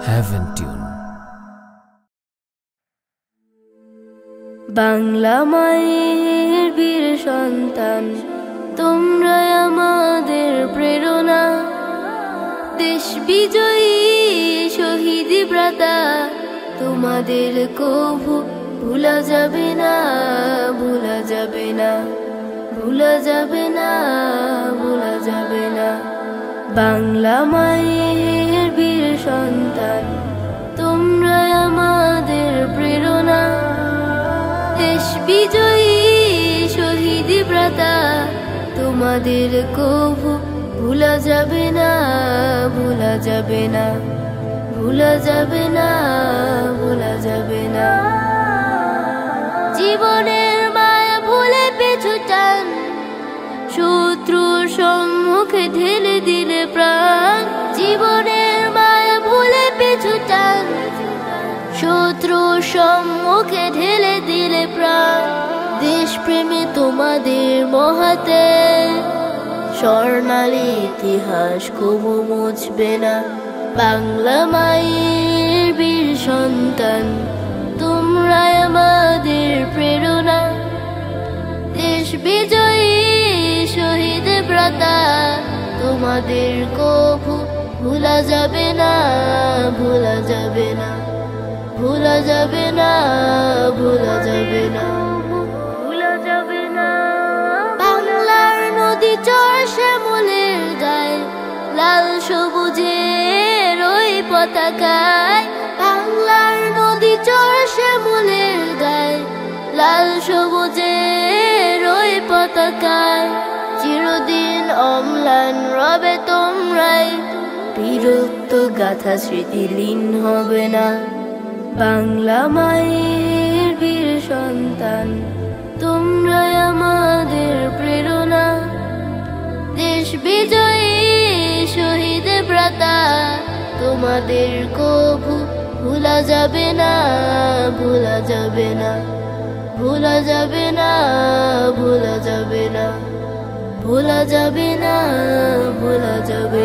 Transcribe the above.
Heaven Tune. Bangla মায়ের বীর সন্তান, তোমরা আমাদের প্রেরণা। দেশ বিজয়ী শহীদ ব্রাতা, তোমাদের কভু ভুলা যাবে না, ভুলা যাবে না, ভুলা যাবে না, ভুলা যাবে না। বাংলা মায়ের বীর সন্তান, তোমরা আমাদের প্রেরণা। দেশ বিজয়ী শহীদ ব্রাতা, তোমাদের কভু ভুলা যাবে না, ভুলা যাবে না, ভুলা যাবে না, ভুলা যাবে না। জীবনের মায়া ভুলে পিছু টান, শত্রুর সম্মুখে ঢেলে দিলে প্রাণ। জীবনের মায়া ভুলে পিছু টান, শত্রুর সম্মুখে ঢেলে দিলে প্রাণ। দেশ প্রেমে তোমাদের মহাতে, স্বর্ণালী ইতিহাস কবু মুছবে না। বাংলা মায়ের বীর সন্তান, তোমরা আমাদের প্রেরণা। দেশ বিজয়ী শহীদ ব্রাতা, তোমাদের কভু ভুলা যাবে না, ভুলা যাবে না, ভুলা যাবে না, ভুলা যাবে না, ভুলা যাবে না। বাংলার নদী চর শ্যামলের গায়ে, লাল সবুজের ওই পতাকায়। বাংলার নদী চর শ্যামলের গায়ে, লাল সবুজের ওই পতাকায়। চিরদিন অম্লান রবে তোমরাই, বীরত্ব গাথা স্মৃতিলীন হবে না। বাংলা মায়ের বীর সন্তান, তোমরা আমাদের প্রেরণা। দেশ বিজয়ী শহীদ ব্রাতা, তোমাদের কভু ভুলা যাবে না, ভুলা যাবে না, ভুলা যাবে না, ভুলা যাবে না, ভুলা যাবে না, ভুলা যাবে